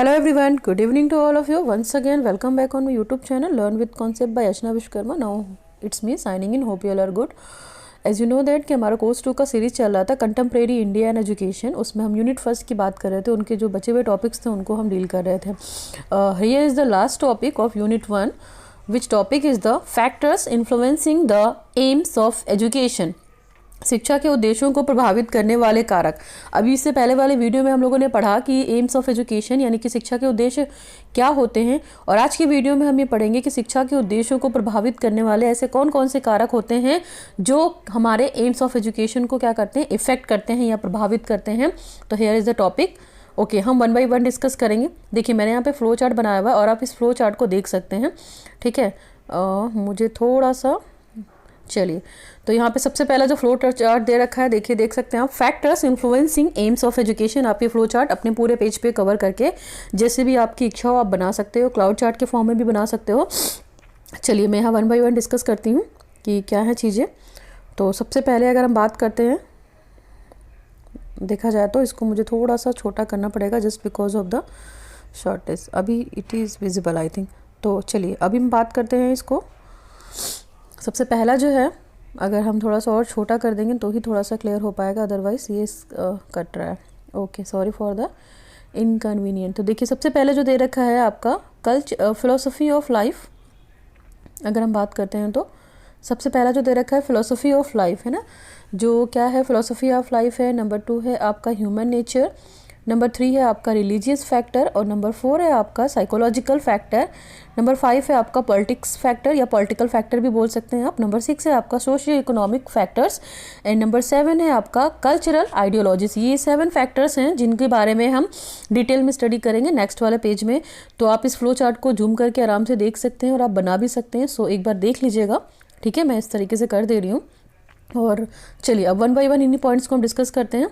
Hello everyone, good evening to all of you. Once again, welcome back on my YouTube channel Learn with Concept by Ashna Vishwakarma. Now it's me signing in. Hope you all are good. As you know that कि हमारा course 2 का series चल रहा था contemporary India and education. उसमें हम unit first की बात कर रहे थे. उनके जो बचे हुए टॉपिक्स थे उनको हम डील कर रहे थे. Here is the last topic of unit 1, which topic is the factors influencing the aims of education. शिक्षा के उद्देश्यों को प्रभावित करने वाले कारक. अभी इससे पहले वाले वीडियो में हम लोगों ने पढ़ा कि एम्स ऑफ एजुकेशन यानी कि शिक्षा के उद्देश्य क्या होते हैं, और आज की वीडियो में हम ये पढ़ेंगे कि शिक्षा के उद्देश्यों को प्रभावित करने वाले ऐसे कौन कौन से कारक होते हैं जो हमारे एम्स ऑफ एजुकेशन को क्या करते हैं, इफेक्ट करते हैं या प्रभावित करते हैं. तो here is the topic. Okay, हम वन बाई वन डिस्कस करेंगे. देखिए मैंने यहाँ पे फ्लो चार्ट बनाया हुआ है और आप इस फ्लो चार्ट को देख सकते हैं. ठीक है, मुझे थोड़ा सा चलिए. तो यहाँ पे सबसे पहला जो फ्लो चार्ट दे रखा है, देखिए देख सकते हैं आप, factors influencing AIIMS of education. आप ये फ्लो चार्ट अपने पूरे पेज पे कवर करके जैसे भी आपकी इच्छा हो आप बना सकते हो. क्लाउड चार्ट के फॉर्म में भी बना सकते हो. चलिए मैं यहाँ वन बाई वन डिस्कस करती हूँ कि क्या है चीज़ें. तो सबसे पहले अगर हम बात करते हैं, देखा जाए तो इसको मुझे थोड़ा सा छोटा करना पड़ेगा just because of the shortage. अभी it is visible I think. तो चलिए अभी हम बात करते हैं इसको. सबसे पहला जो है, अगर हम थोड़ा सा और छोटा कर देंगे तो ही थोड़ा सा क्लियर हो पाएगा, अदरवाइज ये कट रहा है. Okay, sorry for the inconvenient. तो देखिए सबसे पहले जो दे रखा है आपका फिलोसफी ऑफ लाइफ. अगर हम बात करते हैं तो सबसे पहला जो दे रखा है फिलोसफी ऑफ लाइफ है ना, जो क्या है फिलोसफी ऑफ लाइफ है. नंबर 2 है आपका ह्यूमन नेचर. नंबर 3 है आपका रिलीजियस फैक्टर. और नंबर 4 है आपका साइकोलॉजिकल फैक्टर. नंबर 5 है आपका पॉलिटिक्स फैक्टर या पॉलिटिकल फैक्टर भी बोल सकते हैं आप. नंबर 6 है आपका socio economic factors. And number 7 है आपका कल्चरल आइडियोलॉजीज. ये 7 फैक्टर्स हैं जिनके बारे में हम डिटेल में स्टडी करेंगे नेक्स्ट वाले पेज में. तो आप इस फ्लो चार्ट को जूम करके आराम से देख सकते हैं और आप बना भी सकते हैं. सो एक बार देख लीजिएगा. ठीक है, मैं इस तरीके से कर दे रही हूँ. और चलिए अब वन बाई वन इन्हीं पॉइंट्स को हम डिस्कस करते हैं.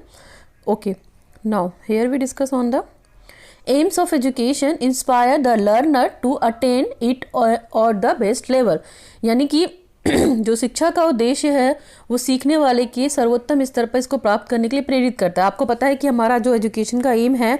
Okay, now here we discuss on the aims of education inspire the learner to attain it or the best level. यानी कि जो शिक्षा का उद्देश्य है वो सीखने वाले के सर्वोत्तम स्तर पर इसको प्राप्त करने के लिए प्रेरित करता है. आपको पता है कि हमारा जो एजुकेशन का एम है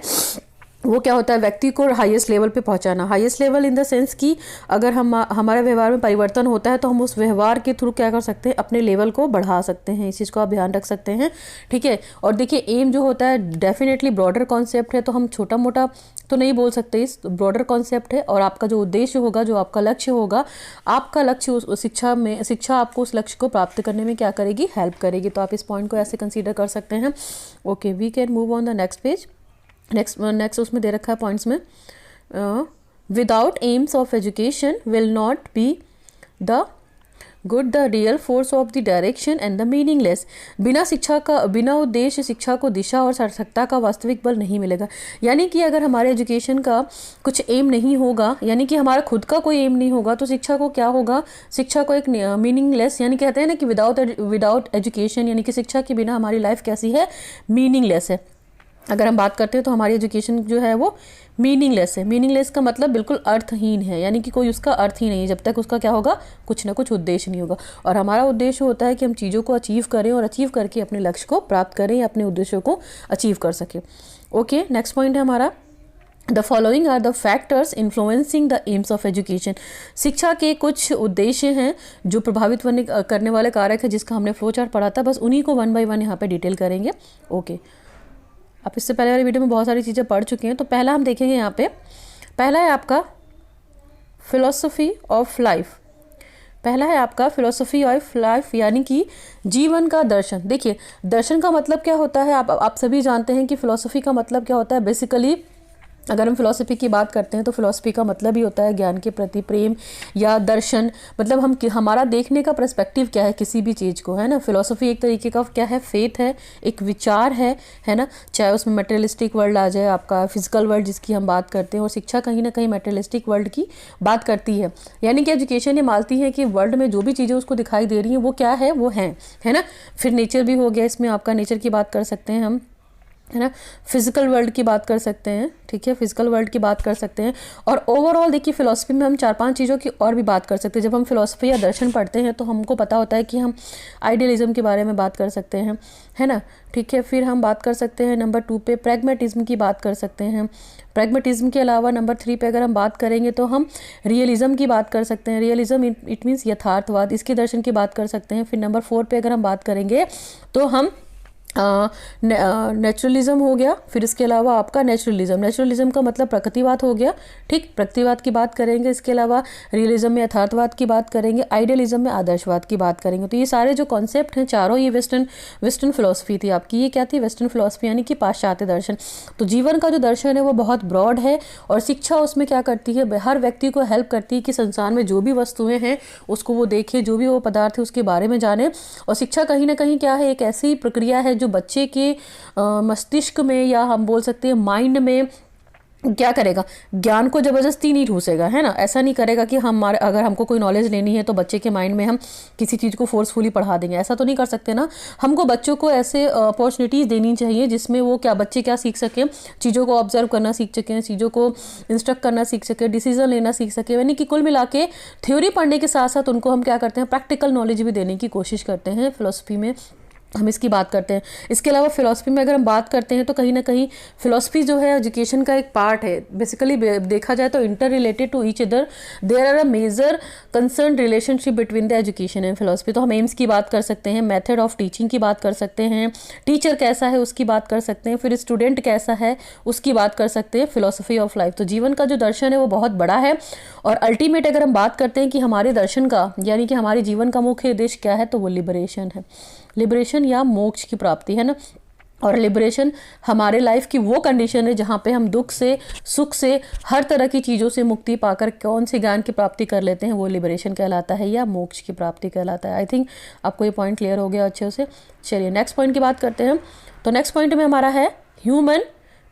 वो क्या होता है, व्यक्ति को हाईएस्ट लेवल पे पहुंचाना. Highest level in the sense कि अगर हमारे व्यवहार में परिवर्तन होता है तो हम उस व्यवहार के थ्रू क्या कर सकते हैं, अपने लेवल को बढ़ा सकते हैं. इस चीज़ को आप ध्यान रख सकते हैं. ठीक है, और देखिए एम जो होता है डेफिनेटली ब्रॉडर कॉन्सेप्ट है, तो हम छोटा मोटा तो नहीं बोल सकते. इस ब्रॉडर कॉन्सेप्ट है और आपका जो उद्देश्य होगा, जो आपका लक्ष्य होगा, आपका लक्ष्य उस शिक्षा आपको उस लक्ष्य को प्राप्त करने में क्या करेगी, हेल्प करेगी. तो आप इस पॉइंट को ऐसे कंसीडर कर सकते हैं. Okay, we can move on the next page. Next उसमें दे रखा है पॉइंट्स में, without aims of education will not be the good the real force of the direction and the meaningless. बिना उद्देश्य शिक्षा को दिशा और सार्थकता का वास्तविक बल नहीं मिलेगा. यानी कि अगर हमारे एजुकेशन का कुछ एम नहीं होगा, यानी कि हमारा खुद का कोई एम नहीं होगा, तो शिक्षा को क्या होगा, शिक्षा को एक मीनिंगलेस, यानी कहते हैं ना कि विदाउट एजुकेशन यानी कि शिक्षा के बिना हमारी लाइफ कैसी है, मीनिंगलेस है. अगर हम बात करते हैं तो हमारी एजुकेशन जो है वो मीनिंगलेस है. मीनिंगलेस का मतलब बिल्कुल अर्थहीन है, यानी कि कोई उसका अर्थ ही नहीं है जब तक उसका क्या होगा, कुछ ना कुछ उद्देश्य नहीं होगा. और हमारा उद्देश्य होता है कि हम चीज़ों को अचीव करें और अचीव करके अपने लक्ष्य को प्राप्त करें या अपने उद्देश्यों को अचीव कर सकें. ओके, नेक्स्ट पॉइंट है हमारा, the following are the factors influencing the aims of education. शिक्षा के कुछ उद्देश्य हैं जो प्रभावित करने वाले कारक है, जिसका हमने फ्लो चार्ट पढ़ा था. बस उन्हीं को वन बाई वन यहाँ पे डिटेल करेंगे. ओके, आप इससे पहले वाली वीडियो में बहुत सारी चीज़ें पढ़ चुके हैं. तो पहला हम देखेंगे यहाँ पे, पहला है आपका फिलॉसफी ऑफ लाइफ. पहला है आपका फिलॉसफी ऑफ लाइफ यानी कि जीवन का दर्शन. देखिए दर्शन का मतलब क्या होता है, आप सभी जानते हैं कि फिलॉसफी का मतलब क्या होता है. बेसिकली अगर हम फिलॉसफी की बात करते हैं तो फिलॉसफी का मतलब ही होता है ज्ञान के प्रति प्रेम या दर्शन. मतलब हमारा देखने का पर्सपेक्टिव क्या है किसी भी चीज़ को, है ना. फिलॉसफी एक तरीके का क्या है, फेथ है, एक विचार है ना. चाहे उसमें मटेरियलिस्टिक वर्ल्ड आ जाए, आपका फिजिकल वर्ल्ड जिसकी हम बात करते हैं, और शिक्षा कहीं ना कहीं मटेरियलिस्टिक वर्ल्ड की बात करती है. यानी कि एजुकेशन ये मानती है कि वर्ल्ड में जो भी चीज़ें उसको दिखाई दे रही हैं वो क्या है, वो है ना. फिर नेचर भी हो गया, इसमें आपका नेचर की बात कर सकते हैं हम. है ना। फिजिकल वर्ल्ड की बात कर सकते हैं, ठीक है, फिजिकल वर्ल्ड की बात कर सकते हैं। और ओवरऑल देखिए फिलॉसफी में हम 4-5 चीज़ों की और भी बात कर सकते हैं। जब हम फिलॉसफी या दर्शन पढ़ते हैं तो हमको पता होता है कि हम आइडियलिज्म के बारे में बात कर सकते हैं, है ना, ठीक है। फिर हम बात कर सकते हैं नंबर 2 पे प्रैग्मेटिज्म की बात कर सकते हैं। प्रैग्मेटिज्म के अलावा नंबर 3 पे अगर हम बात करेंगे तो हम रियलिज्म की बात कर सकते हैं। रियलिज्म इट मीन्स यथार्थवाद, इसके दर्शन की बात कर सकते हैं। फिर नंबर 4 पे अगर हम बात करेंगे तो हम नेचुरलिज्म हो गया। फिर इसके अलावा आपका नेचुरलिज्म का मतलब प्रकृतिवाद हो गया, ठीक, प्रकृतिवाद की बात करेंगे। इसके अलावा रियलिज्म में यथार्थवाद की बात करेंगे, आइडियलिज्म में आदर्शवाद की बात करेंगे। तो ये सारे जो कॉन्सेप्ट हैं चारों, ये वेस्टर्न फिलोसफी थी आपकी। ये क्या थी? वेस्टर्न फिलोसफी, यानी कि पाश्चात्य दर्शन। तो जीवन का जो दर्शन है वो बहुत ब्रॉड है और शिक्षा उसमें क्या करती है, हर व्यक्ति को हेल्प करती है कि संसार में जो भी वस्तुएं हैं उसको वो देखे, जो भी वो पदार्थ है उसके बारे में जाने। और शिक्षा कहीं ना कहीं क्या है, एक ऐसी प्रक्रिया है जो बच्चे के मस्तिष्क में, या हम बोल सकते हैं माइंड में, क्या करेगा, ज्ञान को जबरदस्ती नहीं ठूसेगा, है ना। ऐसा नहीं करेगा कि हमारे, अगर हमको कोई नॉलेज लेनी है तो बच्चे के माइंड में हम किसी चीज़ को फोर्सफुली पढ़ा देंगे, ऐसा तो नहीं कर सकते ना। हमको बच्चों को ऐसे अपॉर्चुनिटीज़ देनी चाहिए जिसमें वो क्या, बच्चे क्या सीख सकें, चीज़ों को ऑब्जर्व करना सीख सकें, चीज़ों को इंस्ट्रक्ट करना सीख सकें, डिसीजन लेना सीख सकें। यानी कि कुल मिला के थ्योरी पढ़ने के साथ साथ उनको हम क्या करते हैं, प्रैक्टिकल नॉलेज भी देने की कोशिश करते हैं फिलोसफी में, हम इसकी बात करते हैं। इसके अलावा फिलॉसफी में अगर हम बात करते हैं तो कहीं ना कहीं फिलॉसफी जो है एजुकेशन का एक पार्ट है। बेसिकली देखा जाए तो inter related to each other, there are a major concern relationship between the education and philosophy. तो हम एम्स की बात कर सकते हैं, मेथड ऑफ टीचिंग की बात कर सकते हैं, टीचर कैसा है उसकी बात कर सकते हैं, फिर स्टूडेंट कैसा है उसकी बात कर सकते हैं, फिलॉसफी ऑफ लाइफ। तो जीवन का जो दर्शन है वो बहुत बड़ा है। और अल्टीमेट अगर हम बात करते हैं कि हमारे दर्शन का, यानी कि हमारे जीवन का मुख्य उद्देश्य क्या है, तो वो लिबरेशन है, लिबरेशन या मोक्ष की प्राप्ति, है ना। और लिबरेशन हमारे लाइफ की वो कंडीशन है जहाँ पे हम दुख से, सुख से, हर तरह की चीज़ों से मुक्ति पाकर कौन से ज्ञान की प्राप्ति कर लेते हैं, वो लिबरेशन कहलाता है या मोक्ष की प्राप्ति कहलाता है। आई थिंक आपको ये पॉइंट क्लियर हो गया अच्छे से। चलिए नेक्स्ट पॉइंट की बात करते हैं। तो नेक्स्ट पॉइंट में हमारा है ह्यूमन,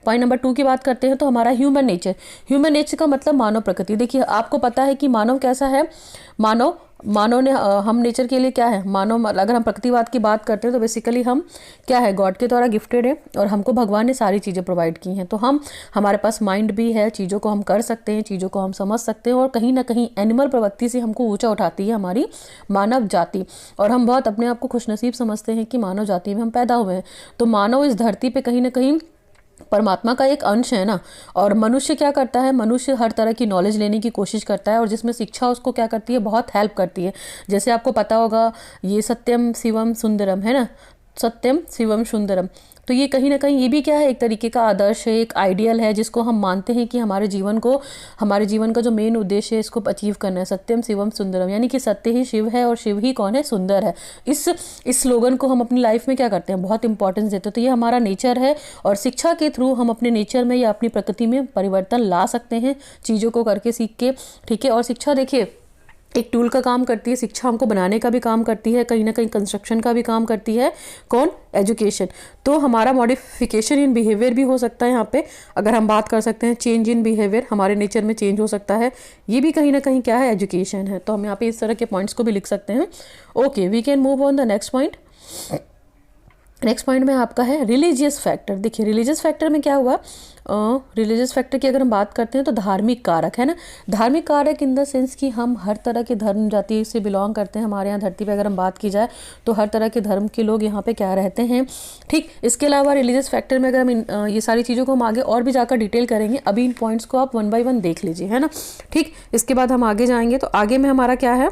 पॉइंट नंबर 2 की बात करते हैं तो हमारा ह्यूमन नेचर। ह्यूमन नेचर का मतलब मानव प्रकृति। देखिए आपको पता है कि मानव कैसा है, मानव ने, हम नेचर के लिए क्या है, मानव, अगर हम प्रकृतिवाद की बात करते हैं तो बेसिकली हम क्या है, गॉड के द्वारा गिफ्टेड है और हमको भगवान ने सारी चीज़ें प्रोवाइड की हैं। तो हमारे पास माइंड भी है, चीज़ों को हम कर सकते हैं, चीज़ों को हम समझ सकते हैं। और कहीं ना कहीं एनिमल प्रवृत्ति से हमको ऊंचा उठाती है हमारी मानव जाति। और हम बहुत अपने आप को खुशनसीब समझते हैं कि मानव जाति में हम पैदा हुए हैं। तो मानव इस धरती पर कहीं ना कहीं परमात्मा का एक अंश है ना। और मनुष्य क्या करता है, मनुष्य हर तरह की नॉलेज लेने की कोशिश करता है और जिसमें शिक्षा उसको क्या करती है, बहुत हेल्प करती है। जैसे आपको पता होगा ये सत्यम शिवम सुंदरम है ना, सत्यम शिवम सुंदरम। तो ये कहीं ना कहीं ये भी क्या है, एक तरीके का आदर्श है, एक आइडियल है जिसको हम मानते हैं कि हमारे जीवन का जो मेन उद्देश्य है इसको अचीव करना है। सत्यम शिवम सुंदरम, यानी कि सत्य ही शिव है और शिव ही कौन है, सुंदर है। इस स्लोगन को हम अपनी लाइफ में क्या करते हैं, बहुत इंपॉर्टेंस देते हैं। तो ये हमारा नेचर है और शिक्षा के थ्रू हम अपने नेचर में या अपनी प्रकृति में परिवर्तन ला सकते हैं, चीज़ों को करके, सीख के, ठीक है। और शिक्षा देखिए एक टूल का काम करती है, शिक्षा हमको बनाने का भी काम करती है, कहीं ना कहीं कंस्ट्रक्शन का भी काम करती है, कौन, एजुकेशन। तो हमारा मॉडिफिकेशन इन बिहेवियर भी हो सकता है यहाँ पे, अगर हम बात कर सकते हैं चेंज इन बिहेवियर, हमारे नेचर में चेंज हो सकता है, ये भी कहीं ना कहीं क्या है, एजुकेशन है। तो हम यहाँ पे इस तरह के पॉइंट्स को भी लिख सकते हैं। Okay, we can move on the next point. Next point में आपका है रिलीजियस फैक्टर। देखिए रिलीजियस फैक्टर में क्या हुआ, रिलीजियस फैक्टर की अगर हम बात करते हैं तो धार्मिक कारक, है ना। धार्मिक कारक इन द सेंस कि हम हर तरह के धर्म जाति से बिलोंग करते हैं। हमारे यहाँ धरती पे अगर हम बात की जाए तो हर तरह के धर्म के लोग यहाँ पे क्या रहते हैं, ठीक। इसके अलावा रिलीजियस फैक्टर में अगर हम ये सारी चीज़ों को हम आगे और भी जाकर डिटेल करेंगे, अभी इन पॉइंट्स को आप 1 बाय 1 देख लीजिए, है ना, ठीक। इसके बाद हम आगे जाएंगे तो आगे में हमारा क्या है,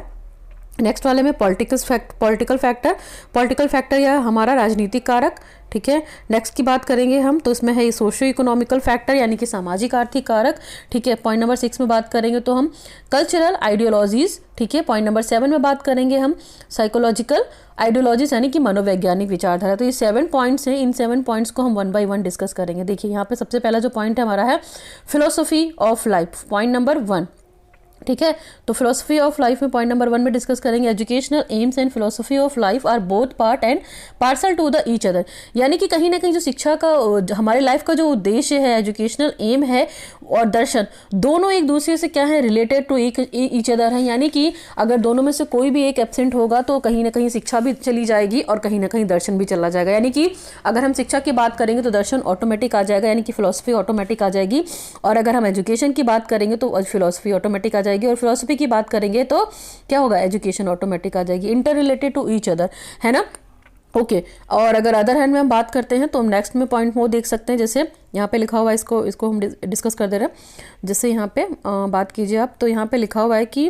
नेक्स्ट वाले में पॉलिटिकल फैक्टर या हमारा राजनीतिक कारक, ठीक है। नेक्स्ट की बात करेंगे हम तो इसमें है ये सोशियो इकोनॉमिकल फैक्टर, यानी कि सामाजिक आर्थिक कारक, ठीक है। पॉइंट नंबर 6 में बात करेंगे तो हम कल्चरल आइडियोलॉजीज, ठीक है। पॉइंट नंबर 7 में बात करेंगे हम साइकोलॉजिकल आइडियोलॉजीज, यानी कि मनोवैज्ञानिक विचारधारा। तो ये 7 पॉइंट्स हैं, इन 7 पॉइंट्स को हम 1 बाय 1 डिस्कस करेंगे। देखिए यहाँ पे सबसे पहला जो पॉइंट है हमारा है philosophy of life, point number 1, ठीक है। तो फिलोसफी ऑफ लाइफ में पॉइंट नंबर 1 में डिस्कस करेंगे educational aims and philosophy of life are both part and parcel to the each other. यानी कि कहीं ना कहीं जो शिक्षा का हमारे लाइफ का जो उद्देश्य है, एजुकेशनल एम है और दर्शन, दोनों एक दूसरे से क्या है, रिलेटेड टू ईच अदर है। यानी कि अगर दोनों में से कोई भी एक एब्सेंट होगा तो कहीं ना कहीं शिक्षा भी चली जाएगी और कहीं ना कहीं दर्शन भी चला जाएगा। यानी कि अगर हम शिक्षा की बात करेंगे तो दर्शन ऑटोमेटिक आ जाएगा, यानी कि फिलोसफी ऑटोमेटिक आ जाएगी। और अगर हम एजुकेशन की बात करेंगे तो फिलोसफी ऑटोमेटिक आ जाएगी, और फिलोसफी की बात करेंगे तो क्या होगा, एजुकेशन ऑटोमेटिक आ जाएगी। Inter related to each other, है ना। ओके और अगर अदर हैंड में हम बात करते हैं तो हम नेक्स्ट में पॉइंट वो देख सकते हैं, जैसे यहाँ पे लिखा हुआ है, इसको हम डिस्कस कर दे रहे हैं। जैसे यहाँ पे बात कीजिए आप, तो यहाँ पे लिखा हुआ है कि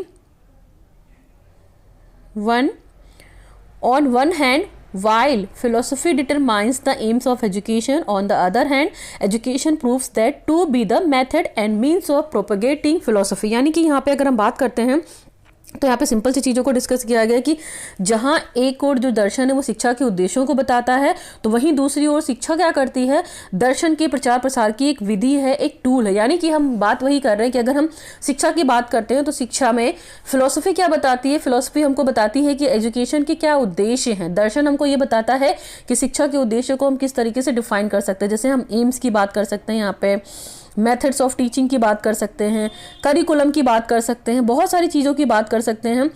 on one hand, while philosophy determines the aims of education, on the other hand, education proves that to be the method and means of propagating philosophy। यानी कि यहाँ पे अगर हम बात करते हैं तो यहाँ पे सिंपल सी चीज़ों को डिस्कस किया गया कि जहाँ एक ओर जो दर्शन है वो शिक्षा के उद्देश्यों को बताता है, तो वहीं दूसरी ओर शिक्षा क्या करती है, दर्शन के प्रचार प्रसार की एक विधि है, एक टूल है। यानी कि हम बात वही कर रहे हैं कि अगर हम शिक्षा की बात करते हैं तो शिक्षा में फिलोसफी क्या बताती है, फिलोसफी हमको बताती है कि एजुकेशन के क्या उद्देश्य हैं, दर्शन हमको ये बताता है कि शिक्षा के उद्देश्य को हम किस तरीके से डिफाइन कर सकते हैं। जैसे हम एम्स की बात कर सकते हैं, यहाँ पे मेथड्स ऑफ टीचिंग की बात कर सकते हैं, करिकुलम की बात कर सकते हैं, बहुत सारी चीज़ों की बात कर सकते हैं,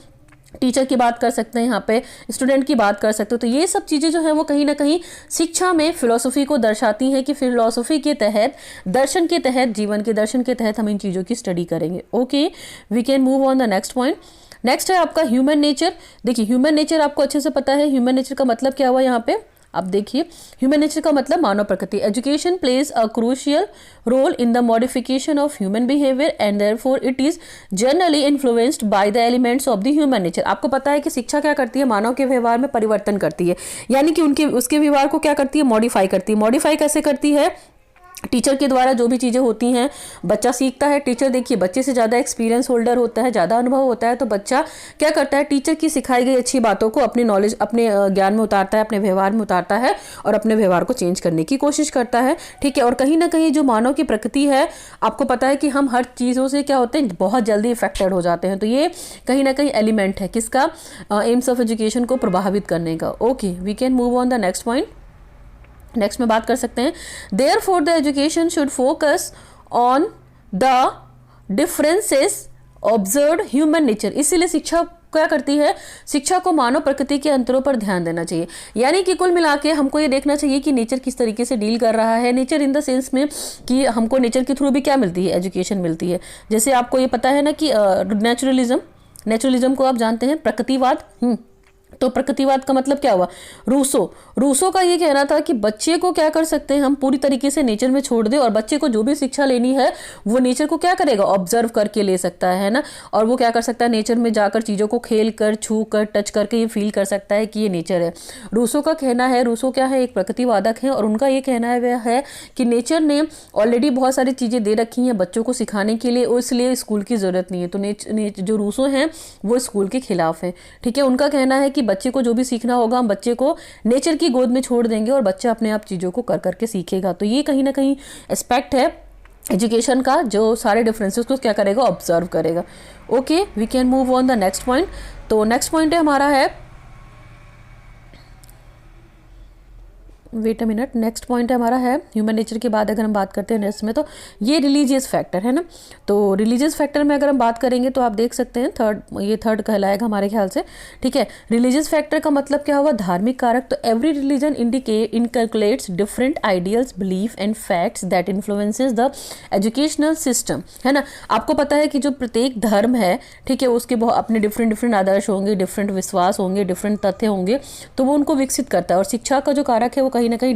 टीचर की बात कर सकते हैं, यहाँ पे स्टूडेंट की बात कर सकते हो। तो ये सब चीज़ें जो है वो कहीं ना कहीं शिक्षा में फिलोसफी को दर्शाती हैं कि फिलोसफी के तहत, दर्शन के तहत, जीवन के दर्शन के तहत हम इन चीज़ों की स्टडी करेंगे। Okay, we can move on the next point. Next है आपका ह्यूमन नेचर। देखिए ह्यूमन नेचर आपको अच्छे से पता है, ह्यूमन नेचर का मतलब क्या हुआ यहाँ पे, अब देखिए ह्यूमन नेचर का मतलब मानव प्रकृति। Education plays a crucial role in the modification of human behaviour and therefore it is generally influenced by the elements of the human nature. आपको पता है कि शिक्षा क्या करती है, मानव के व्यवहार में परिवर्तन करती है, यानी कि उसके व्यवहार को क्या करती है, मॉडिफाई करती है। मॉडिफाई कैसे करती है, टीचर के द्वारा जो भी चीज़ें होती हैं बच्चा सीखता है। टीचर देखिए बच्चे से ज़्यादा एक्सपीरियंस होल्डर होता है, ज़्यादा अनुभव होता है, तो बच्चा क्या करता है, टीचर की सिखाई गई अच्छी बातों को अपनी नॉलेज, अपने ज्ञान में उतारता है, अपने व्यवहार में उतारता है और अपने व्यवहार को चेंज करने की कोशिश करता है। ठीक है, और कहीं ना कहीं जो मानव की प्रकृति है, आपको पता है कि हम हर चीज़ों से क्या होते हैं, बहुत जल्दी इफेक्टेड हो जाते हैं। तो ये कहीं ना कहीं एलिमेंट है किसका, एम्स ऑफ एजुकेशन को प्रभावित करने का। Okay, we can move on the next point. Next में बात कर सकते हैं, therefore the education should focus on the differences observed human nature. इसीलिए शिक्षा क्या करती है, शिक्षा को मानव प्रकृति के अंतरों पर ध्यान देना चाहिए। यानी कि कुल मिला के हमको ये देखना चाहिए कि नेचर किस तरीके से डील कर रहा है। नेचर इन द सेंस में कि हमको नेचर के थ्रू भी क्या मिलती है, एजुकेशन मिलती है। जैसे आपको ये पता है ना कि नेचुरलिज्म को आप जानते हैं, प्रकृतिवाद। तो प्रकृतिवाद का मतलब क्या हुआ, रूसो का ये कहना था कि बच्चे को क्या कर सकते हैं हम, पूरी तरीके से नेचर में छोड़ दें और बच्चे को जो भी शिक्षा लेनी है वो नेचर को क्या करेगा, ऑब्जर्व करके ले सकता है ना। और वो क्या कर सकता है, नेचर में जाकर चीज़ों को खेल कर, छू कर, टच करके ये फील कर सकता है कि ये नेचर है। रूसो का कहना है, रूसो क्या है, एक प्रकृतिवादक है और उनका ये कहना है कि नेचर ने ऑलरेडी बहुत सारी चीज़ें दे रखी हैं बच्चों को सिखाने के लिए, इसलिए स्कूल की ज़रूरत नहीं है। तो जो रूसो हैं वो स्कूल के खिलाफ हैं। ठीक है, उनका कहना है कि बच्चे को जो भी सीखना होगा हम बच्चे को नेचर की गोद में छोड़ देंगे और बच्चा अपने आप चीज़ों को कर करके सीखेगा। तो ये कहीं ना कहीं एस्पेक्ट है एजुकेशन का, जो सारे डिफरेंसेस को क्या करेगा, ऑब्जर्व करेगा। Okay, we can move on the next point. तो नेक्स्ट पॉइंट है हमारा है, wait a minute, next point है हमारा है ह्यूमन नेचर के बाद अगर हम बात करते हैं नेक्स्ट में, तो ये रिलीजियस फैक्टर है ना। तो रिलीजियस फैक्टर में अगर हम बात करेंगे तो आप देख सकते हैं थर्ड कहलाएगा हमारे ख्याल से। ठीक है, रिलीजियस फैक्टर का मतलब क्या हुआ, धार्मिक कारक। तो every religion inculcates different ideals, belief and facts that influences the educational system, है ना। आपको पता है कि जो प्रत्येक धर्म है, ठीक है, उसके बहुत अपने डिफरेंट आदर्श होंगे, डिफरेंट विश्वास होंगे, डिफरेंट तथ्य होंगे, तो वो उनको विकसित करता है। और शिक्षा का जो कारक है वो कहीं ना कहीं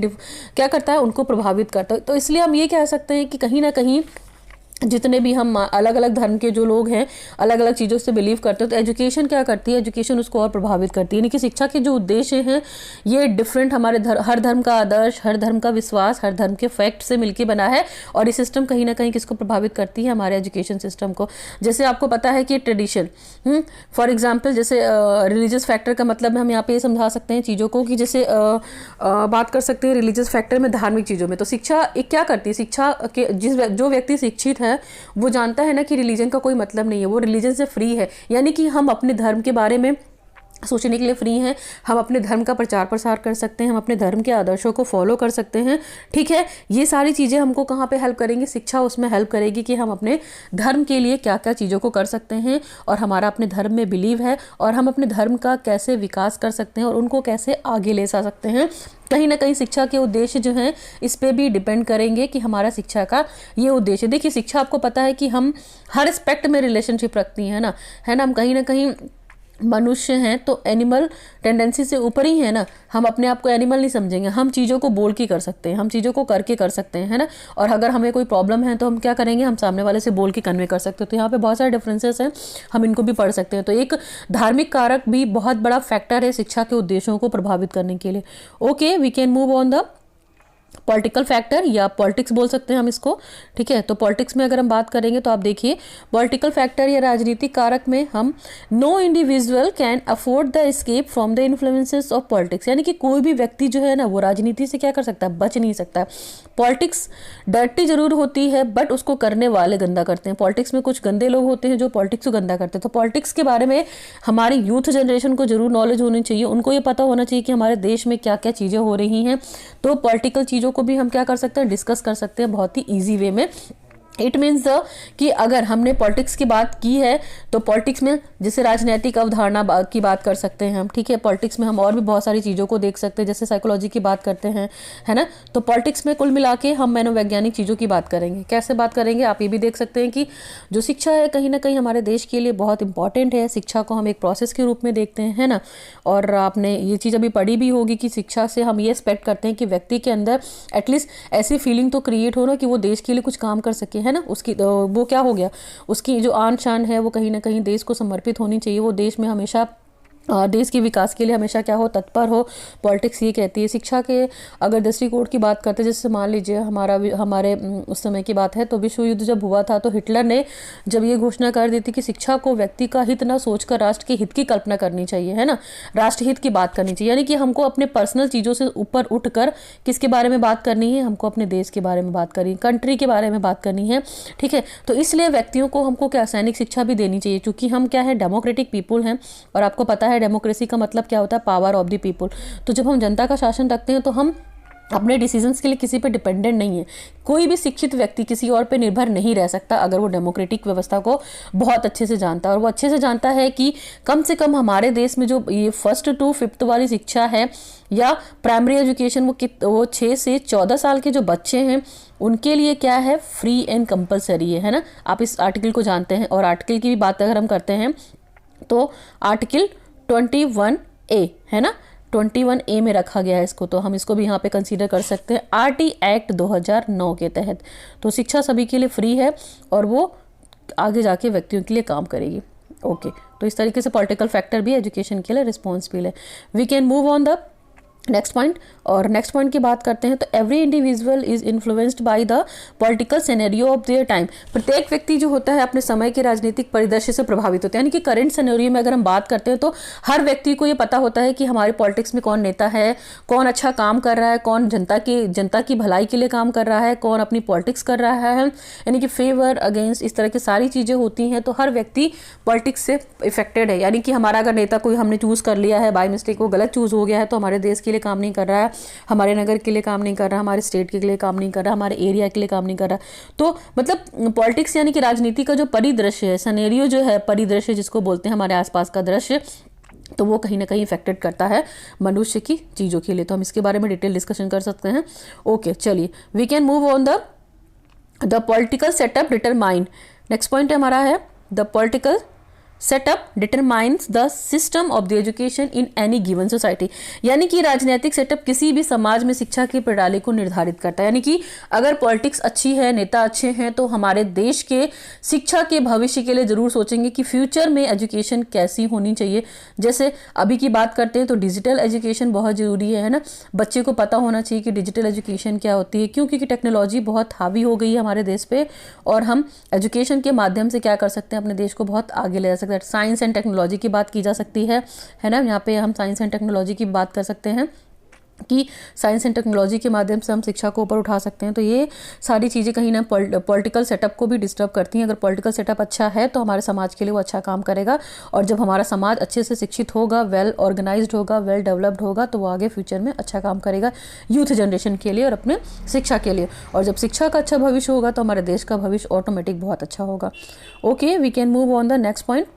क्या करता है, उनको प्रभावित करता है। तो इसलिए हम ये कह सकते हैं कि कहीं ना कहीं जितने भी हम अलग अलग धर्म के जो लोग हैं, अलग अलग चीज़ों से बिलीव करते हैं, तो एजुकेशन क्या करती है, एजुकेशन उसको और प्रभावित करती है। यानी कि शिक्षा के जो उद्देश्य हैं ये डिफरेंट, हमारे हर धर्म का आदर्श, हर धर्म का विश्वास, हर धर्म के फैक्ट से मिलकर बना है। और ये सिस्टम कहीं ना कहीं किसको प्रभावित करती है, हमारे एजुकेशन सिस्टम को। जैसे आपको पता है कि ट्रेडिशन, फॉर एग्जाम्पल, जैसे रिलीजियस फैक्टर का मतलब हम यहाँ पे समझा सकते हैं चीज़ों को कि जैसे बात कर सकते हैं रिलीजियस फैक्टर में, धार्मिक चीज़ों में। तो शिक्षा एक क्या करती है, शिक्षा के जो व्यक्ति शिक्षित है है वो जानता है ना कि रिलीजन का कोई मतलब नहीं है, वो रिलीजन से फ्री है, यानी कि हम अपने धर्म के बारे में सोचने के लिए फ्री हैं, हम अपने धर्म का प्रचार प्रसार कर सकते हैं, हम अपने धर्म के आदर्शों को फॉलो कर सकते हैं। ठीक है, ये सारी चीज़ें हमको कहाँ पे हेल्प करेंगी, शिक्षा उसमें हेल्प करेगी कि हम अपने धर्म के लिए क्या क्या चीज़ों को कर सकते हैं और हमारा अपने धर्म में बिलीव है और हम अपने धर्म का कैसे विकास कर सकते हैं और उनको कैसे आगे ले जा सकते हैं। कहीं ना कहीं शिक्षा के उद्देश्य जो हैं इस पे भी डिपेंड करेंगे कि हमारा शिक्षा का ये उद्देश्य। देखिए, शिक्षा आपको पता है कि हम हर एस्पेक्ट में रिलेशनशिप रखती हैं ना, है ना, हम कहीं ना कहीं मनुष्य हैं तो एनिमल टेंडेंसी से ऊपर ही है ना, हम अपने आप को एनिमल नहीं समझेंगे, हम चीज़ों को बोल के कर सकते हैं, हम चीज़ों को करके कर सकते हैं, है ना। और अगर हमें कोई प्रॉब्लम है तो हम क्या करेंगे, हम सामने वाले से बोल के कन्वे कर सकते हैं। तो यहाँ पे बहुत सारे डिफरेंसेस हैं, हम इनको भी पढ़ सकते हैं। तो एक धार्मिक कारक भी बहुत बड़ा फैक्टर है शिक्षा के उद्देश्यों को प्रभावित करने के लिए। Okay, we can move on the political factor या पॉलिटिक्स बोल सकते हैं हम इसको। ठीक है, तो पॉलिटिक्स में अगर हम बात करेंगे तो आप देखिए, पॉलिटिकल फैक्टर या राजनीतिक कारक में हम no individual can afford the escape from the influences of politics, यानी कि कोई भी व्यक्ति जो है ना वो राजनीति से क्या कर सकता है, बच नहीं सकता। पॉलिटिक्स डर्टी जरूर होती है बट उसको करने वाले गंदा करते हैं। पॉलिटिक्स में कुछ गंदे लोग होते हैं जो पॉलिटिक्स को गंदा करते हैं। तो पॉलिटिक्स के बारे में हमारी यूथ जनरेशन को जरूर नॉलेज होनी चाहिए, उनको ये पता होना चाहिए कि हमारे देश में क्या क्या चीज़ें हो रही हैं। तो पॉलिटिकल चीज़ों को भी हम क्या कर सकते हैं, डिस्कस कर सकते हैं बहुत ही ईजी वे में। इट मीन्स कि अगर हमने पॉलिटिक्स की बात की है तो पॉलिटिक्स में जैसे राजनीतिक अवधारणा की बात कर सकते हैं हम। ठीक है, पॉलिटिक्स में हम और भी बहुत सारी चीज़ों को देख सकते हैं, जैसे साइकोलॉजी की बात करते हैं, है ना। तो पॉलिटिक्स में कुल मिला के हम मनोवैज्ञानिक चीज़ों की बात करेंगे। कैसे बात करेंगे, आप ये भी देख सकते हैं कि जो शिक्षा है कहीं ना कहीं हमारे देश के लिए बहुत इंपॉर्टेंट है। शिक्षा को हम एक प्रोसेस के रूप में देखते हैं, है ना। और आपने ये चीज़ अभी पढ़ी भी होगी कि शिक्षा से हम ये एक्सपेक्ट करते हैं कि व्यक्ति के अंदर एटलीस्ट ऐसी फीलिंग तो क्रिएट हो ना कि वो देश के लिए कुछ काम कर सके, है ना। उसकी वो क्या हो गया, उसकी जो आन शान है वो कहीं ना कहीं देश को समर्पित होनी चाहिए, वो देश में हमेशा देश के विकास के लिए हमेशा क्या हो, तत्पर हो। पॉलिटिक्स ये कहती है। शिक्षा के अगर दृष्टिकोण की बात करते हैं, जैसे मान लीजिए हमारे उस समय की बात है तो विश्व युद्ध जब हुआ था तो हिटलर ने जब ये घोषणा कर दी थी कि शिक्षा को व्यक्ति का हित ना सोचकर राष्ट्र के हित की कल्पना करनी चाहिए, है ना, राष्ट्रहित की बात करनी चाहिए। यानी कि हमको अपने पर्सनल चीज़ों से ऊपर उठकर किसके बारे में बात करनी है, हमको अपने देश के बारे में बात करनी है, कंट्री के बारे में बात करनी है। ठीक है, तो इसलिए व्यक्तियों को हमको क्या सैनिक शिक्षा भी देनी चाहिए, क्योंकि हम क्या है, डेमोक्रेटिक पीपुल हैं। और आपको पता है डेमोक्रेसी का मतलब क्या होता है, पावर ऑफ द पीपुल। तो जब हम जनता का शासन रखते हैं तो हम अपने डिसीजंस के लिए किसी पे डिपेंडेंट नहीं है। कोई भी शिक्षित व्यक्ति किसी और पे निर्भर नहीं रह सकता अगर वो डेमोक्रेटिक व्यवस्था को बहुत अच्छे से जानता है। और वो अच्छे से जानता है कि कम से कम हमारे देश में जो ये 1st to 5th वाली शिक्षा है या प्राइमरी एजुकेशन, वो 6 से 14 साल के जो बच्चे हैं उनके लिए क्या है, फ्री एंड कंपलसरी है ना। आप इस आर्टिकल को जानते हैं। और आर्टिकल की भी बात अगर हम करते हैं तो आर्टिकल 21A है ना, 21A में रखा गया है इसको, तो हम इसको भी यहाँ पे कंसीडर कर सकते हैं आरटी एक्ट 2009 के तहत। तो शिक्षा सभी के लिए फ्री है और वो आगे जाके व्यक्तियों के लिए काम करेगी। ओके, तो इस तरीके से पॉलिटिकल फैक्टर भी एजुकेशन के लिए रिस्पॉन्सिबल है। We can move on the next point. और नेक्स्ट पॉइंट की बात करते हैं तो every individual is influenced by the political scenario of their time. प्रत्येक व्यक्ति जो होता है अपने समय के राजनीतिक परिदृश्य से प्रभावित होता है। यानी कि करंट सिनेरियो में अगर हम बात करते हैं तो हर व्यक्ति को ये पता होता है कि हमारे पॉलिटिक्स में कौन नेता है, कौन अच्छा काम कर रहा है, कौन जनता की भलाई के लिए काम कर रहा है, कौन अपनी पॉलिटिक्स कर रहा है, यानी कि फेवर अगेंस्ट, इस तरह की सारी चीज़ें होती हैं। तो हर व्यक्ति पॉलिटिक्स से इफेक्टेड है। यानी कि हमारा अगर नेता कोई हमने चूज़ कर लिया है, बाय मिस्टेक वो गलत चूज़ हो गया है, तो हमारे देश के लिए काम नहीं कर रहा है, हमारे नगर के लिए काम नहीं कर रहा, हमारे स्टेट के लिए काम नहीं कर रहा, हमारे एरिया के लिए काम नहीं कर रहा। तो मतलब पॉलिटिक्स यानी कि राजनीति का जो परिदृश्य है, सिनेरियो जो है, परिदृश्य जिसको बोलते हैं, हमारे आसपास का दृश्य, तो वो कहीं ना कहीं इफेक्टेड करता है मनुष्य की चीज़ों के लिए। तो हम इसके बारे में डिटेल डिस्कशन कर सकते हैं। ओके, चलिए we can move on the political setup determine. Next point हमारा है the political setup determines the system of the education in any given society. यानी कि राजनीतिक सेटअप किसी भी समाज में शिक्षा की प्रणाली को निर्धारित करता है। यानी कि अगर पॉलिटिक्स अच्छी है, नेता अच्छे हैं, तो हमारे देश के शिक्षा के भविष्य के लिए जरूर सोचेंगे कि फ्यूचर में एजुकेशन कैसी होनी चाहिए। जैसे अभी की बात करते हैं तो डिजिटल एजुकेशन बहुत ज़रूरी है ना। बच्चे को पता होना चाहिए कि डिजिटल एजुकेशन क्या होती है, क्योंकि टेक्नोलॉजी बहुत हावी हो गई है हमारे देश पे और हम एजुकेशन के माध्यम से क्या कर सकते हैं, अपने देश को बहुत आगे ले जा सकते हैं। साइंस एंड टेक्नोलॉजी की बात की जा सकती है ना। यहाँ पे हम साइंस एंड टेक्नोलॉजी की बात कर सकते हैं। कि साइंस एंड टेक्नोलॉजी के माध्यम से हम शिक्षा को ऊपर उठा सकते हैं। तो ये सारी चीज़ें कहीं ना पॉलिटिकल सेटअप को भी डिस्टर्ब करती हैं। अगर पॉलिटिकल सेटअप अच्छा है तो हमारे समाज के लिए वो अच्छा काम करेगा, और जब हमारा समाज अच्छे से शिक्षित होगा, वेल ऑर्गेनाइज्ड होगा, वेल डेवलप्ड होगा, तो वो आगे फ्यूचर में अच्छा काम करेगा यूथ जनरेशन के लिए और अपने शिक्षा के लिए। और जब शिक्षा का अच्छा भविष्य होगा तो हमारे देश का भविष्य ऑटोमेटिक बहुत अच्छा होगा। Okay, we can move on the next point.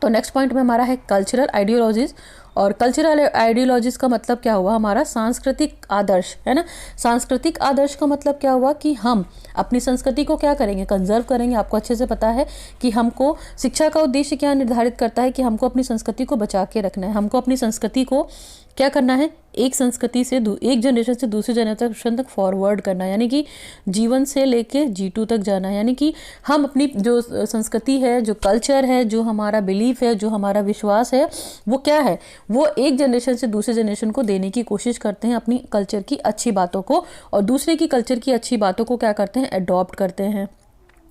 तो नेक्स्ट पॉइंट में हमारा है कल्चरल आइडियोलॉजीज। और कल्चरल आइडियोलॉजीज का मतलब क्या हुआ, हमारा सांस्कृतिक आदर्श, है ना। सांस्कृतिक आदर्श का मतलब क्या हुआ कि हम अपनी संस्कृति को क्या करेंगे, कंजर्व करेंगे। आपको अच्छे से पता है कि हमको शिक्षा का उद्देश्य क्या निर्धारित करता है कि हमको अपनी संस्कृति को बचा के रखना है। हमको अपनी संस्कृति को क्या करना है, एक संस्कृति से एक जनरेशन से दूसरी जनरेशन तक फॉरवर्ड करना है, यानी कि जीवन से लेके G2 तक जाना है। यानी कि हम अपनी जो संस्कृति है, जो कल्चर है, जो हमारा बिलीफ है, जो हमारा विश्वास है, वो क्या है, वो एक जनरेशन से दूसरे जनरेशन को देने की कोशिश करते हैं, अपनी कल्चर की अच्छी बातों को, और दूसरे की कल्चर की अच्छी बातों को क्या करते हैं, अडॉप्ट करते हैं,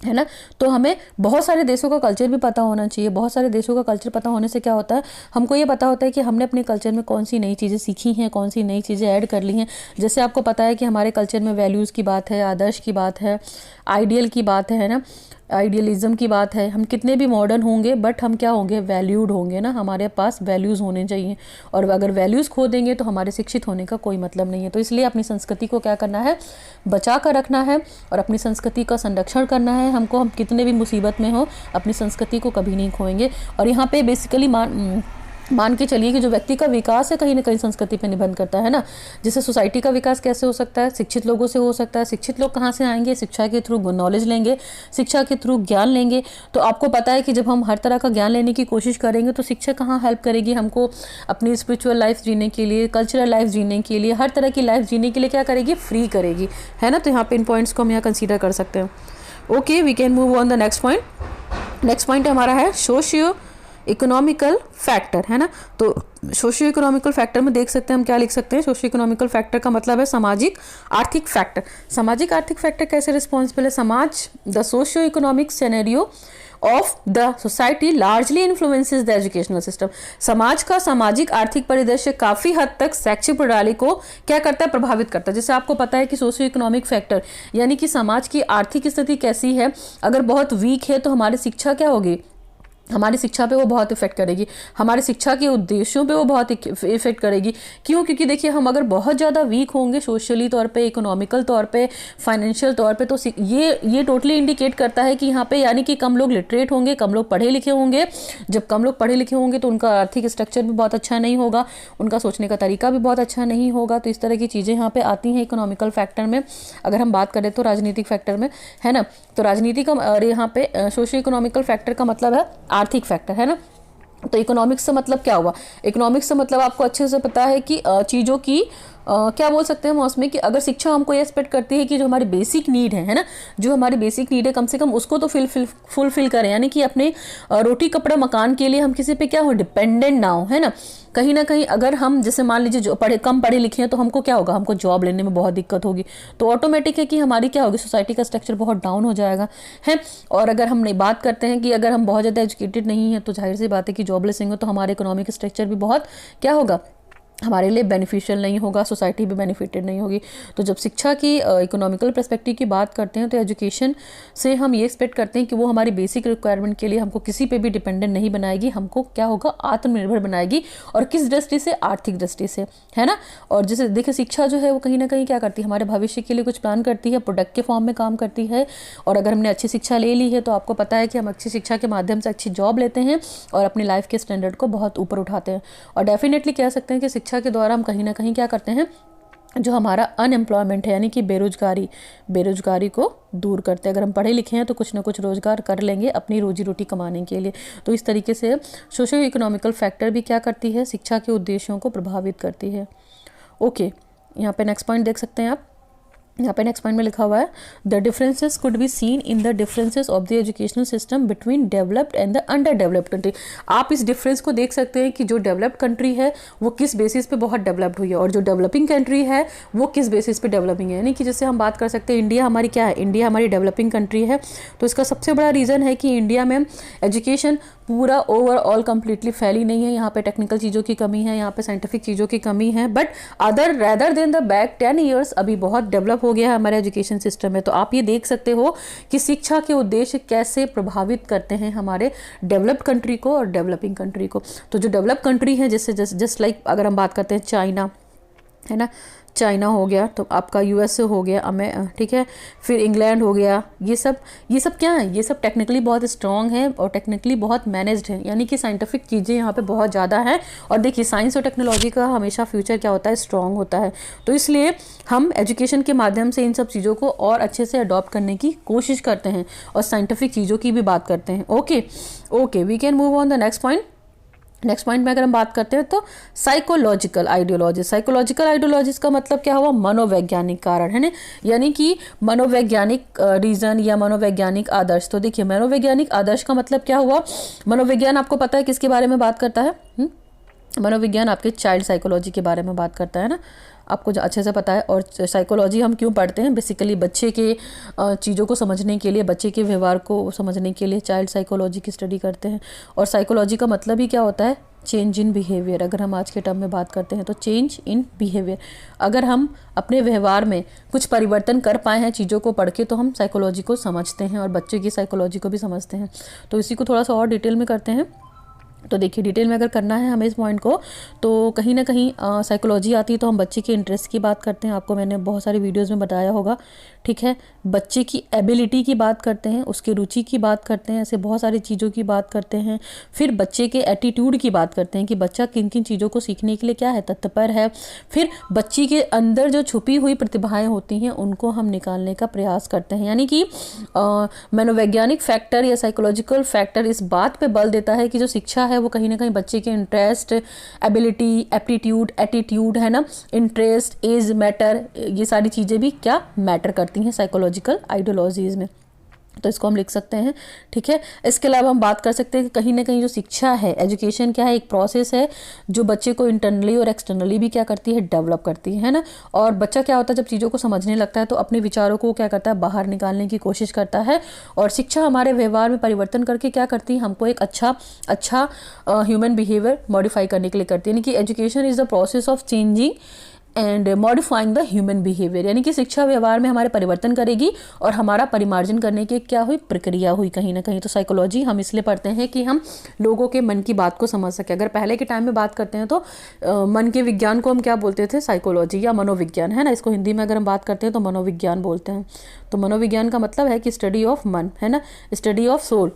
है ना। तो हमें बहुत सारे देशों का कल्चर भी पता होना चाहिए। बहुत सारे देशों का कल्चर पता होने से क्या होता है, हमको ये पता होता है कि हमने अपने कल्चर में कौन सी नई चीज़ें सीखी हैं, कौन सी नई चीज़ें ऐड कर ली हैं। जैसे आपको पता है कि हमारे कल्चर में वैल्यूज़ की बात है, आदर्श की बात है, आइडियल की बात है ना, आइडियलिज्म की बात है। हम कितने भी मॉडर्न होंगे बट हम क्या होंगे, वैल्यूड होंगे ना, हमारे पास वैल्यूज़ होने चाहिए। और अगर वैल्यूज़ खो देंगे तो हमारे शिक्षित होने का कोई मतलब नहीं है। तो इसलिए अपनी संस्कृति को क्या करना है, बचा कर रखना है और अपनी संस्कृति का संरक्षण करना है हमको। हम कितने भी मुसीबत में हो अपनी संस्कृति को कभी नहीं खोएंगे। और यहाँ पे बेसिकली मान के चलिए कि जो व्यक्ति का विकास है कहीं ना कहीं संस्कृति पे निर्भर करता है ना। जैसे सोसाइटी का विकास कैसे हो सकता है, शिक्षित लोगों से हो सकता है। शिक्षित लोग कहाँ से आएंगे, शिक्षा के थ्रू नॉलेज लेंगे, शिक्षा के थ्रू ज्ञान लेंगे। तो आपको पता है कि जब हम हर तरह का ज्ञान लेने की कोशिश करेंगे तो शिक्षा कहाँ हेल्प करेगी हमको, अपनी स्पिरिचुअल लाइफ जीने के लिए, कल्चरल लाइफ जीने के लिए, हर तरह की लाइफ जीने के लिए क्या करेगी, फ्री करेगी, है ना। तो यहाँ पे इन पॉइंट्स को हम यहाँ कंसीडर कर सकते हैं। Okay, we can move on the next point. Next point हमारा है सोशियो इकोनॉमिकल फैक्टर, है ना। तो सोशियो इकोनॉमिकल फैक्टर में देख सकते हैं हम क्या लिख सकते हैं। सोशियो इकोनॉमिकल फैक्टर का मतलब है सामाजिक आर्थिक फैक्टर। सामाजिक आर्थिक फैक्टर कैसे रिस्पॉन्सिबल है, समाज, the socio economic scenario of the society largely influences the educational system. समाज का सामाजिक आर्थिक परिदृश्य काफ़ी हद तक शैक्षिक प्रणाली को क्या करता है, प्रभावित करता है। जैसे आपको पता है कि सोशियो इकोनॉमिक फैक्टर यानी कि समाज की आर्थिक स्थिति कैसी है, अगर बहुत वीक है तो हमारी शिक्षा क्या होगी, हमारी शिक्षा पे वो बहुत इफेक्ट करेगी, हमारी शिक्षा के उद्देश्यों पे वो बहुत इफेक्ट करेगी। क्यों, क्योंकि देखिए हम अगर बहुत ज़्यादा वीक होंगे सोशली तौर पे, इकोनॉमिकल तौर पे, फाइनेंशियल तौर पे, तो ये टोटली इंडिकेट करता है कि यहाँ पे यानी कि कम लोग लिटरेट होंगे, कम लोग पढ़े लिखे होंगे। जब कम लोग पढ़े लिखे होंगे तो उनका आर्थिक स्ट्रक्चर भी बहुत अच्छा नहीं होगा, उनका सोचने का तरीका भी बहुत अच्छा नहीं होगा। तो इस तरह की चीज़ें यहाँ पे आती हैं इकोनॉमिकल फैक्टर में। अगर हम बात करें तो राजनीतिक फैक्टर में, है ना। तो राजनीति का और यहाँ पे सोशियो इकोनॉमिकल फैक्टर का मतलब है आर्थिक फैक्टर, है ना। तो इकोनॉमिक्स से मतलब क्या हुआ, इकोनॉमिक्स से मतलब आपको अच्छे से पता है कि चीज़ों की क्या बोल सकते हैं मौसमी कि अगर शिक्षा हमको ये एक्सपेक्ट करती है कि जो हमारी बेसिक नीड है ना, जो हमारी बेसिक नीड है कम से कम उसको तो फुलफिल करें, यानी कि अपने रोटी कपड़ा मकान के लिए हम किसी पे क्या हो, डिपेंडेंट ना हो, है ना। कहीं ना कहीं अगर हम जैसे मान लीजिए जो कम पढ़े लिखे हैं तो हमको क्या होगा, हमको जॉब लेने में बहुत दिक्कत होगी। तो ऑटोमेटिक है कि हमारी क्या होगी, सोसाइटी का स्ट्रक्चर बहुत डाउन हो जाएगा, है। और अगर हम बात करते हैं कि अगर हम बहुत ज़्यादा एजुकेटेड नहीं है तो जाहिर सी बात है कि जॉबलेस होंगे तो हमारे इकोनॉमिक स्ट्रक्चर भी बहुत क्या होगा, हमारे लिए बेनिफिशियल नहीं होगा, सोसाइटी भी बेनिफिटेड नहीं होगी। तो जब शिक्षा की इकोनॉमिकल पर्सपेक्टिव की बात करते हैं तो एजुकेशन से हम ये एक्सपेक्ट करते हैं कि वो हमारी बेसिक रिक्वायरमेंट के लिए हमको किसी पे भी डिपेंडेंट नहीं बनाएगी, हमको क्या होगा, आत्मनिर्भर बनाएगी। और किस दृष्टि से, आर्थिक दृष्टि से, है ना। और जैसे देखिए शिक्षा जो है वो कहीं ना कहीं क्या करती है, हमारे भविष्य के लिए कुछ प्लान करती है, प्रोडक्ट के फॉर्म में काम करती है। और अगर हमने अच्छी शिक्षा ले ली है तो आपको पता है कि हम अच्छी शिक्षा के माध्यम से अच्छी जॉब लेते हैं और अपनी लाइफ के स्टैंडर्ड को बहुत ऊपर उठाते हैं। और डेफिनेटली कह सकते हैं कि शिक्षा के द्वारा हम कहीं ना कहीं क्या करते हैं, जो हमारा अनएम्प्लॉयमेंट है यानी कि बेरोजगारी को दूर करते हैं। अगर हम पढ़े लिखे हैं तो कुछ ना कुछ रोजगार कर लेंगे अपनी रोजी रोटी कमाने के लिए। तो इस तरीके से सोशियो इकोनॉमिकल फैक्टर भी क्या करती है, शिक्षा के उद्देश्यों को प्रभावित करती है। ओके, यहाँ पे नेक्स्ट पॉइंट देख सकते हैं आप। यहाँ पे नेक्स्ट पॉइंट में लिखा हुआ है the differences could be seen in the differences of the educational system between developed and the under developed country. आप इस डिफरेंस को देख सकते हैं कि जो डेवलप्ड कंट्री है वो किस बेसिस पे बहुत डेवलप्ड हुई है और जो डेवलपिंग कंट्री है वो किस बेसिस पे डेवलपिंग है। यानी कि जैसे हम बात कर सकते हैं इंडिया हमारी क्या है, इंडिया हमारी डेवलपिंग कंट्री है, तो इसका सबसे बड़ा रीज़न है कि इंडिया में एजुकेशन पूरा ओवरऑल कम्प्लीटली फैली नहीं है। यहाँ पे टेक्निकल चीज़ों की कमी है, यहाँ पे साइंटिफिक चीज़ों की कमी है, but rather than the back 10 years अभी बहुत डेवलप हो गया है हमारे एजुकेशन सिस्टम में। तो आप ये देख सकते हो कि शिक्षा के उद्देश्य कैसे प्रभावित करते हैं हमारे डेवलप्ड कंट्री को और डेवलपिंग कंट्री को। तो जो डेवलप कंट्री है जैसे जस्ट लाइक अगर हम बात करते हैं चाइना, है ना, चाइना हो गया, तो आपका यूएसए हो गया, ठीक है, फिर इंग्लैंड हो गया, ये सब क्या है, ये सब टेक्निकली बहुत स्ट्रॉन्ग है और टेक्निकली बहुत मैनेज्ड है, यानी कि साइंटिफिक चीज़ें यहाँ पे बहुत ज़्यादा हैं। और देखिए साइंस और टेक्नोलॉजी का हमेशा फ्यूचर क्या होता है, स्ट्रॉन्ग होता है। तो इसलिए हम एजुकेशन के माध्यम से इन सब चीज़ों को और अच्छे से अडॉप्ट करने की कोशिश करते हैं और साइंटिफिक चीज़ों की भी बात करते हैं। Okay, we can move on the next point. Next point में अगर हम बात करते हैं तो साइकोलॉजिकल आइडियोलॉजीज का मतलब क्या हुआ, मनोवैज्ञानिक कारण, है ना, यानी कि मनोवैज्ञानिक रीजन या मनोवैज्ञानिक आदर्श। तो देखिए मनोवैज्ञानिक आदर्श का मतलब क्या हुआ, मनोविज्ञान आपको पता है किसके बारे में बात करता है, मनोविज्ञान आपके चाइल्ड साइकोलॉजी के बारे में बात करता है ना, आपको अच्छे से पता है। और साइकोलॉजी हम क्यों पढ़ते हैं, बेसिकली बच्चे के चीज़ों को समझने के लिए, बच्चे के व्यवहार को समझने के लिए चाइल्ड साइकोलॉजी की स्टडी करते हैं। और साइकोलॉजी का मतलब ही क्या होता है, चेंज इन बिहेवियर। अगर हम आज के टर्म में बात करते हैं तो चेंज इन बिहेवियर, अगर हम अपने व्यवहार में कुछ परिवर्तन कर पाए हैं चीज़ों को पढ़ के, तो हम साइकोलॉजी को समझते हैं और बच्चे की साइकोलॉजी को भी समझते हैं। तो इसी को थोड़ा सा और डिटेल में करते हैं। तो देखिए डिटेल में अगर करना है हमें इस पॉइंट को, तो कहीं ना कहीं साइकोलॉजी आती है तो हम बच्चे के इंटरेस्ट की बात करते हैं, आपको मैंने बहुत सारी वीडियोस में बताया होगा, ठीक है। बच्चे की एबिलिटी की बात करते हैं, उसकी रुचि की बात करते हैं, ऐसे बहुत सारी चीज़ों की बात करते हैं। फिर बच्चे के एटीट्यूड की बात करते हैं कि बच्चा किन किन चीज़ों को सीखने के लिए क्या है, तत्पर है। फिर बच्ची के अंदर जो छुपी हुई प्रतिभाएं होती हैं उनको हम निकालने का प्रयास करते हैं। यानी कि मनोवैज्ञानिक फैक्टर या साइकोलॉजिकल फैक्टर इस बात पे बल देता है कि जो शिक्षा है वो कहीं ना कहीं बच्चे के इंटरेस्ट, एबिलिटी, एप्टीट्यूड, एटीट्यूड, है ना, इंटरेस्ट, एज मैटर, ये सारी चीज़ें भी क्या मैटर करती हैं साइकोलॉजिकल आइडियोलॉजीज में। तो इसको हम लिख सकते हैं, ठीक है। इसके अलावा हम बात कर सकते हैं कि कहीं ना कहीं जो शिक्षा है, एजुकेशन क्या है, एक प्रोसेस है जो बच्चे को इंटरनली और एक्सटर्नली भी क्या करती है, डेवलप करती है ना। और बच्चा क्या होता है, जब चीज़ों को समझने लगता है तो अपने विचारों को क्या करता है, बाहर निकालने की कोशिश करता है। और शिक्षा हमारे व्यवहार में परिवर्तन करके क्या करती है, हमको एक अच्छा ह्यूमन बिहेवियर मॉडिफाई करने के लिए करती है। यानी कि education is the process of changing and modifying the human behaviour, यानी कि शिक्षा व्यवहार में हमारे परिवर्तन करेगी और हमारा परिमार्जन करने की क्या हुई, प्रक्रिया हुई कहीं ना कहीं। तो साइकोलॉजी हम इसलिए पढ़ते हैं कि हम लोगों के मन की बात को समझ सके। अगर पहले के टाइम में बात करते हैं तो मन के विज्ञान को हम क्या बोलते थे, साइकोलॉजी या मनोविज्ञान, है ना। इसको हिंदी में अगर हम बात करते हैं तो मनोविज्ञान बोलते हैं। तो मनोविज्ञान का मतलब है कि स्टडी ऑफ मन, है ना, स्टडी ऑफ सोल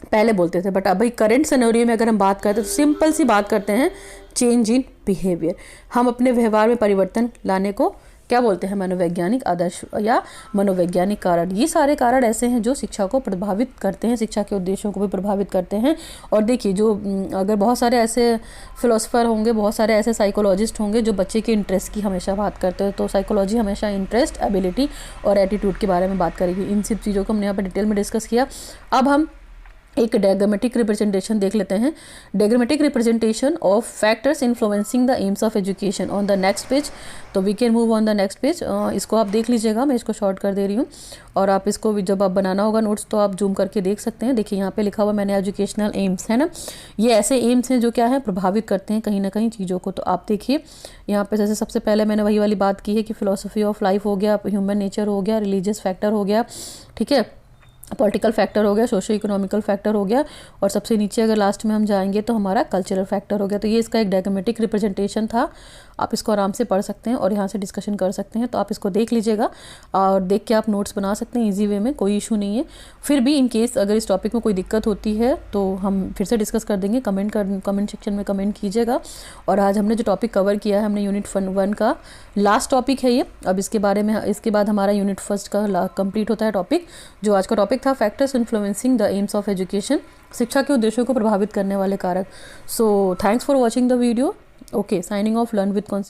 पहले बोलते थे। बट अभी करंट सिनेरियो में अगर हम बात करते हैं तो सिंपल सी बात करते हैं, चेंज इन बिहेवियर। हम अपने व्यवहार में परिवर्तन लाने को क्या बोलते हैं, मनोवैज्ञानिक आदर्श या मनोवैज्ञानिक कारण। ये सारे कारण ऐसे हैं जो शिक्षा को प्रभावित करते हैं, शिक्षा के उद्देश्यों को भी प्रभावित करते हैं। और देखिए जो अगर बहुत सारे ऐसे फिलोसफर होंगे, बहुत सारे ऐसे साइकोलॉजिस्ट होंगे जो बच्चे के इंटरेस्ट की हमेशा बात करते हैं, तो साइकोलॉजी हमेशा इंटरेस्ट, एबिलिटी और एटीट्यूड के बारे में बात करेगी। इन सब चीज़ों को हमने यहाँ पर डिटेल में डिस्कस किया। अब हम एक डायग्रामेटिक रिप्रेजेंटेशन देख लेते हैं, diagrammatic representation of factors influencing the aims of education on the next page. तो we can move on the next page. इसको आप देख लीजिएगा, मैं इसको शॉर्ट कर दे रही हूँ और आप इसको जब आप बनाना होगा नोट्स तो आप जूम करके देख सकते हैं। देखिए यहाँ पे लिखा हुआ मैंने एजुकेशनल एम्स, है ना, ये ऐसे एम्स हैं जो क्या है, प्रभावित करते हैं कहीं ना कहीं चीज़ों को। तो आप देखिए यहाँ पे जैसे सबसे पहले मैंने वही वाली बात की है कि फिलोसफी ऑफ लाइफ हो गया, ह्यूमन नेचर हो गया, रिलीजियस फैक्टर हो गया, ठीक है, पॉलिटिकल फैक्टर हो गया, सोशो इकोनॉमिकल फैक्टर हो गया, और सबसे नीचे अगर लास्ट में हम जाएंगे तो हमारा कल्चरल फैक्टर हो गया। तो ये इसका एक डायग्रामेटिक रिप्रेजेंटेशन था, आप इसको आराम से पढ़ सकते हैं और यहाँ से डिस्कशन कर सकते हैं। तो आप इसको देख लीजिएगा और देख के आप नोट्स बना सकते हैं इजी वे में, कोई इशू नहीं है। फिर भी इन केस अगर इस टॉपिक में कोई दिक्कत होती है तो हम फिर से डिस्कस कर देंगे, कमेंट सेक्शन में कमेंट कीजिएगा। और आज हमने जो टॉपिक कवर किया है, हमने यूनिट 1 का लास्ट टॉपिक है ये। अब इसके बारे में, इसके बाद हमारा यूनिट 1 का कंप्लीट होता है टॉपिक। जो आज का टॉपिक था, factors influencing the aims of education, शिक्षा के उद्देश्यों को प्रभावित करने वाले कारक। So thanks for watching the video. Okay, signing off, learn with concept.